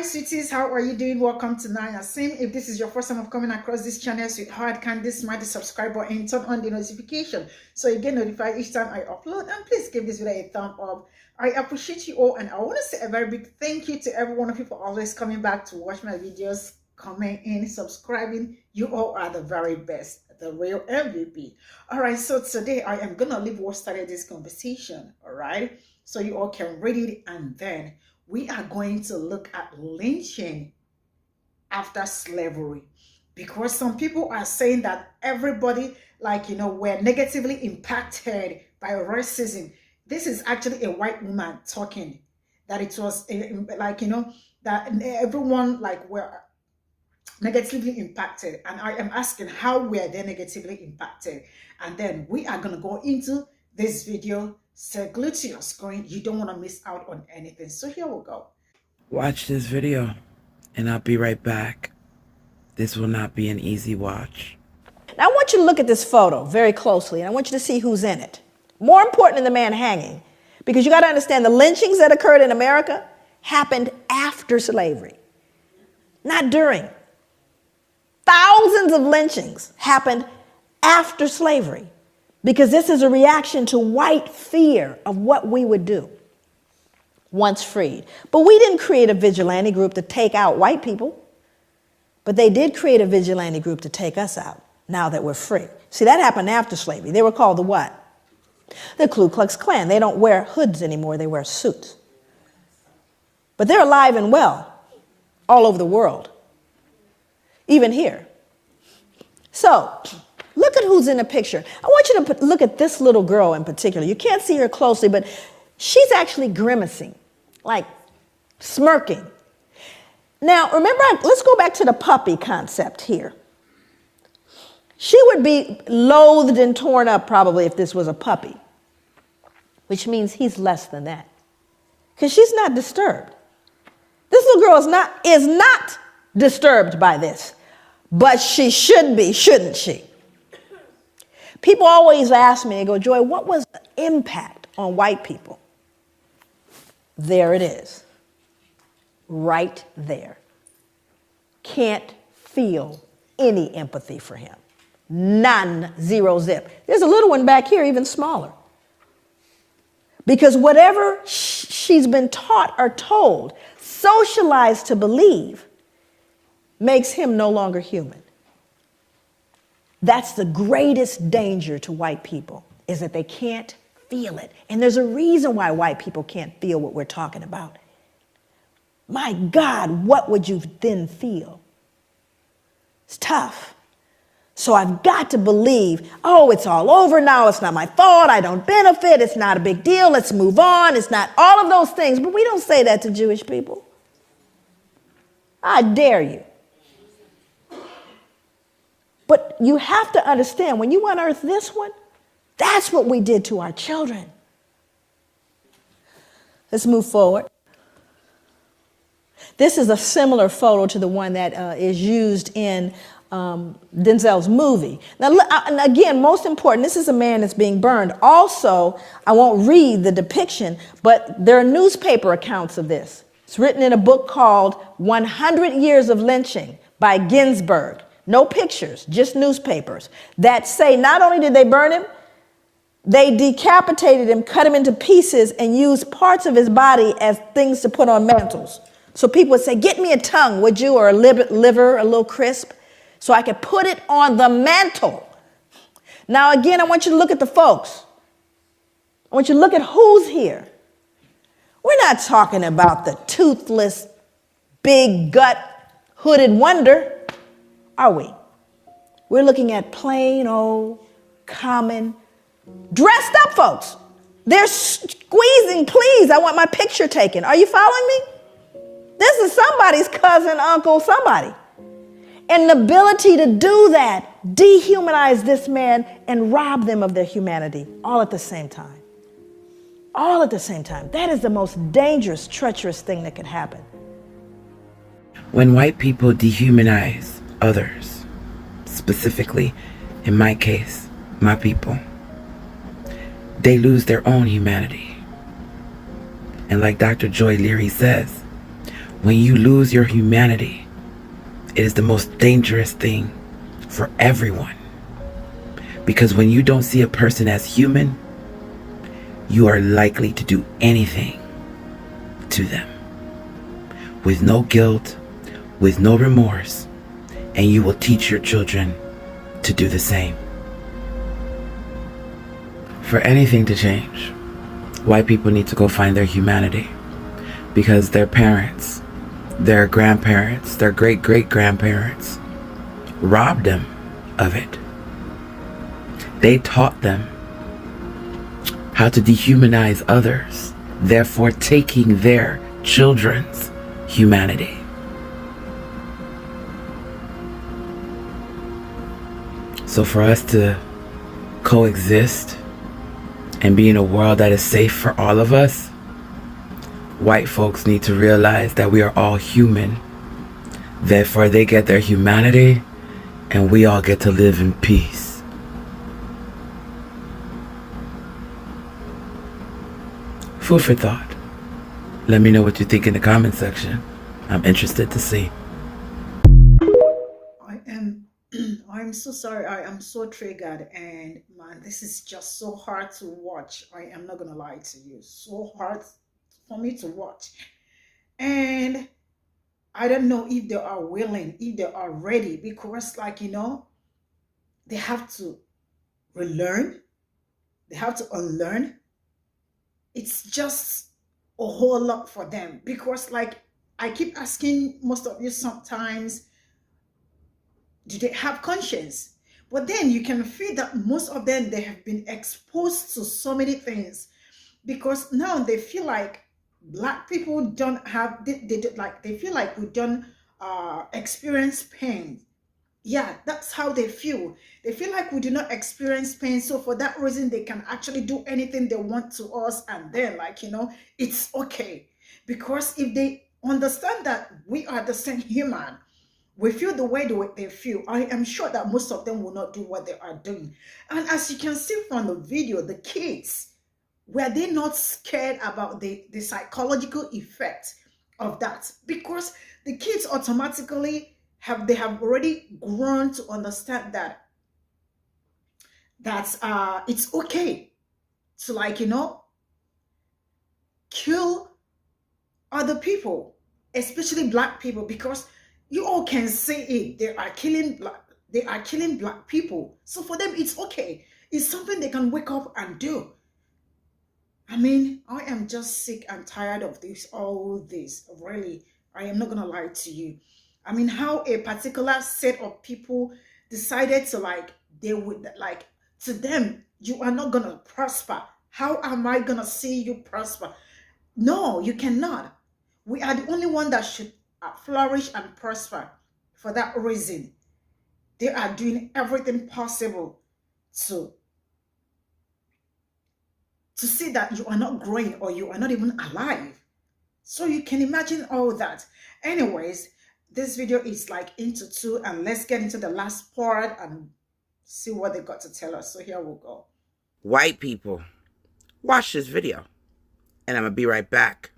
sweeties, how are you doing? Welcome to Nanyacim. If this is your first time of coming across this channel, sweetheart, kindly smash the subscribe button and turn on the notification so you get notified each time I upload. And please give this video a thumb up. I appreciate you all, and I want to say a very big thank you to every one of you for always coming back to watch my videos, commenting, subscribing. You all are the very best, the real MVP. All right, so today I am gonna leave what started this conversation, all right, so you all can read it, and then we are going to look at lynching after slavery, because some people are saying that everybody, were negatively impacted by racism. This is actually a white woman talking, that it was that everyone were negatively impacted. And I am asking, how were they negatively impacted? And then we are going to go into this video. So glue to your screen. You don't want to miss out on anything. So here we go. Watch this video and I'll be right back. This will not be an easy watch. Now I want you to look at this photo very closely, and I want you to see who's in it. More important than the man hanging, because you got to understand the lynchings that occurred in America happened after slavery, not during. Thousands of lynchings happened after slavery, because this is a reaction to white fear of what we would do once freed. But we didn't create a vigilante group to take out white people, but they did create a vigilante group to take us out now that we're free. See, that happened after slavery. They were called the what? The Ku Klux Klan. They don't wear hoods anymore. They wear suits. But they're alive and well all over the world, even here. So look at who's in the picture. I want you to look at this little girl in particular. You can't see her closely, but she's actually grimacing, like smirking. Now, remember, let's go back to the puppy concept here. She would be loathed and torn up probably if this was a puppy, which means he's less than that, because she's not disturbed. This little girl is not disturbed by this, but she should be, shouldn't she? People always ask me, they go, Joy, what was the impact on white people? There it is, right there. Can't feel any empathy for him. None, zero, zip. There's a little one back here, even smaller. Because whatever she's been taught or told, socialized to believe, makes him no longer human. That's the greatest danger to white people, is that they can't feel it. And there's a reason why white people can't feel what we're talking about. My God, what would you then feel? It's tough. So I've got to believe, oh, it's all over now. It's not my fault. I don't benefit. It's not a big deal. Let's move on. It's not all of those things. But we don't say that to Jewish people. I dare you. But you have to understand, when you unearth this one, that's what we did to our children. Let's move forward. This is a similar photo to the one that is used in Denzel's movie. Now, and again, most important, this is a man that's being burned. Also, I won't read the depiction, but there are newspaper accounts of this. It's written in a book called 100 Years of Lynching by Ginsburg. No pictures, just newspapers that say not only did they burn him, they decapitated him, cut him into pieces, and used parts of his body as things to put on mantles. So people would say, get me a tongue, would you, or a liver, a little crisp, so I could put it on the mantle. Now, again, I want you to look at the folks. I want you to look at who's here. We're not talking about the toothless, big gut, hooded wonder, are we? We're looking at plain old, common, dressed up folks. They're squeezing, please, I want my picture taken. Are you following me? This is somebody's cousin, uncle, somebody. And the ability to do that, dehumanize this man and rob them of their humanity all at the same time. All at the same time. That is the most dangerous, treacherous thing that could happen. When white people dehumanize others, specifically, in my case, my people, they lose their own humanity. And like Dr. Joy Leary says, When you lose your humanity, it is the most dangerous thing for everyone. Because when you don't see a person as human, you are likely to do anything to them with no guilt, with no remorse, and you will teach your children to do the same. For anything to change, white people need to go find their humanity, because their parents, their grandparents, their great-great-grandparents robbed them of it. They taught them how to dehumanize others, therefore taking their children's humanity. So for us to coexist and be in a world that is safe for all of us, white folks need to realize that we are all human. Therefore, they get their humanity and we all get to live in peace. Food for thought. Let me know what you think in the comment section. I'm interested to see. I'm so sorry. I am so triggered, and man, this is just so hard to watch. I am not gonna lie to you. So hard for me to watch. And I don't know if they are willing, if they are ready, because like, you know, they have to relearn. They have to unlearn. It's just a whole lot for them, because like I keep asking most of you sometimes, do they have conscience? But then you can feel that most of them, they have been exposed to so many things, because now they feel like Black people don't have, they feel like we don't experience pain. Yeah, that's how they feel. They feel like we do not experience pain. So for that reason, they can actually do anything they want to us. And then, like, you know, it's okay. Because if they understand that we are the same human, we feel the way they feel, I am sure that most of them will not do what they are doing. And as you can see from the video, the kids, were they not scared about the psychological effect of that? Because the kids automatically have already grown to understand that it's okay to, like, you know, kill other people, especially Black people, because you all can see it. They are killing Black people. So for them, it's okay. It's something they can wake up and do. I mean, I am just sick and tired of all this. Really, I am not gonna lie to you. I mean, how a particular set of people decided to, like, they would, like, to them, you are not gonna prosper. How am I gonna see you prosper? No, you cannot. We are the only one that should flourish and prosper. For that reason, they are doing everything possible to see that you are not growing, or you are not even alive. So you can imagine all that. Anyways, this video is like into two, and let's get into the last part and see what they got to tell us. So here we'll go. White people, watch this video, and I'm gonna be right back.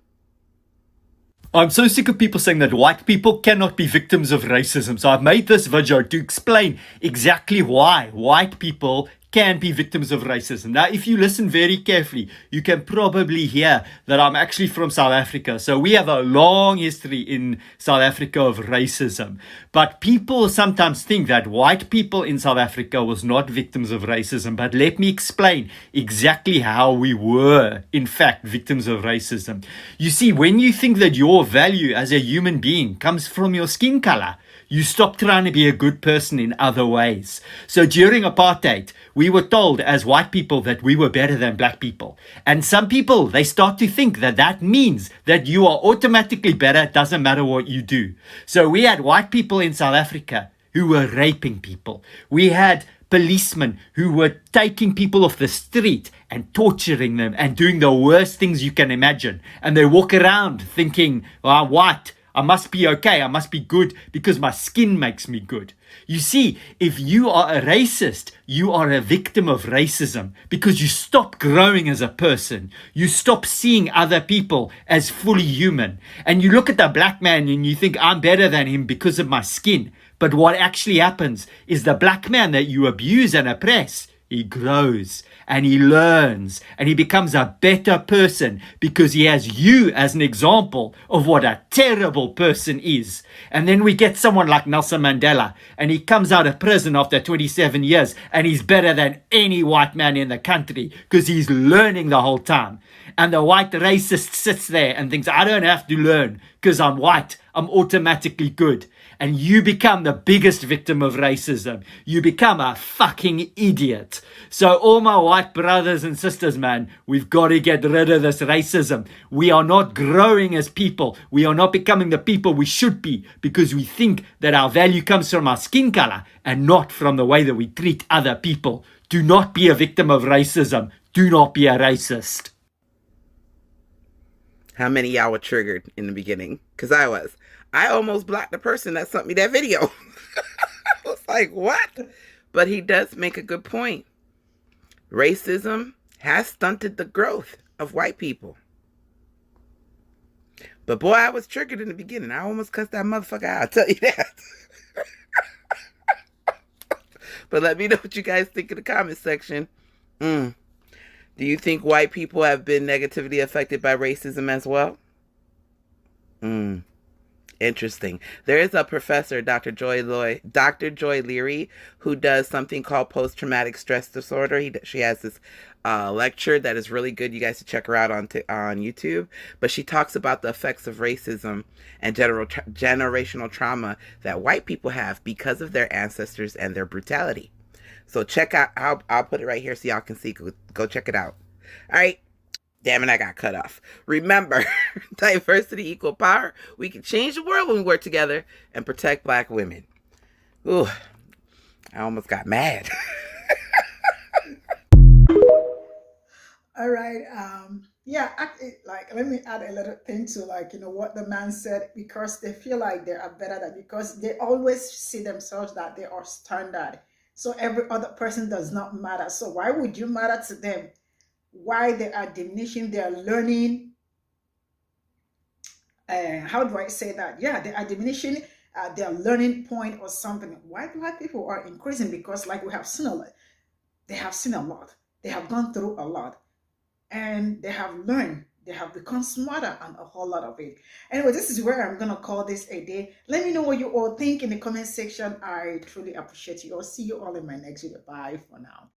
I'm so sick of people saying that white people cannot be victims of racism. So I've made this video to explain exactly why white people can be victims of racism. Now, if you listen very carefully, you can probably hear that I'm actually from South Africa. So we have a long history in South Africa of racism. But people sometimes think that white people in South Africa was not victims of racism. But let me explain exactly how we were, in fact, victims of racism. You see, when you think that your value as a human being comes from your skin color, you stop trying to be a good person in other ways. So during apartheid, we were told as white people that we were better than Black people. And some people, they start to think that that means that you are automatically better. It doesn't matter what you do. So we had white people in South Africa who were raping people. We had policemen who were taking people off the street and torturing them and doing the worst things you can imagine. And they walk around thinking, well, I'm white, I must be okay. I must be good because my skin makes me good. You see, if you are a racist, you are a victim of racism because you stop growing as a person. You stop seeing other people as fully human. And you look at the black man and you think, I'm better than him because of my skin. But what actually happens is the black man that you abuse and oppress, he grows and he learns and he becomes a better person because he has you as an example of what a terrible person is. And then we get someone like Nelson Mandela and he comes out of prison after 27 years and he's better than any white man in the country because he's learning the whole time. And the white racist sits there and thinks, I don't have to learn because I'm white. I'm automatically good. And you become the biggest victim of racism. You become a fucking idiot. So all my white brothers and sisters, man, we've got to get rid of this racism. We are not growing as people. We are not becoming the people we should be because we think that our value comes from our skin color and not from the way that we treat other people. Do not be a victim of racism. Do not be a racist. How many of y'all were triggered in the beginning? Because I was. I almost blocked the person that sent me that video. I was like, what? But he does make a good point. Racism has stunted the growth of white people. But boy, I was triggered in the beginning. I almost cussed that motherfucker out. I'll tell you that. But let me know what you guys think in the comment section. Do you think white people have been negatively affected by racism as well? Interesting. There is a professor, Dr. Joy Leary, who does something called post-traumatic stress disorder. She has this lecture that is really good. You guys should check her out on YouTube. But she talks about the effects of racism and generational trauma that white people have because of their ancestors and their brutality. So check out, I'll put it right here so y'all can see. Go check it out. All right. Damn it, I got cut off. Remember, diversity equal power. We can change the world when we work together and protect black women. Ooh, I almost got mad. All right. Yeah, let me add a little thing to what the man said, because they feel like they are better than, because they always see themselves that they are standard. So every other person does not matter. So why would you matter to them? Why they are diminishing their learning? How do I say that? Yeah, they are diminishing their learning point or something. Why black people are increasing? Because like we have seen a lot. They have seen a lot. They have gone through a lot. And they have learned. They have become smarter on a whole lot of it. Anyway, this is where I'm going to call this a day. Let me know what you all think in the comment section. I truly appreciate you all. See you all in my next video. Bye for now.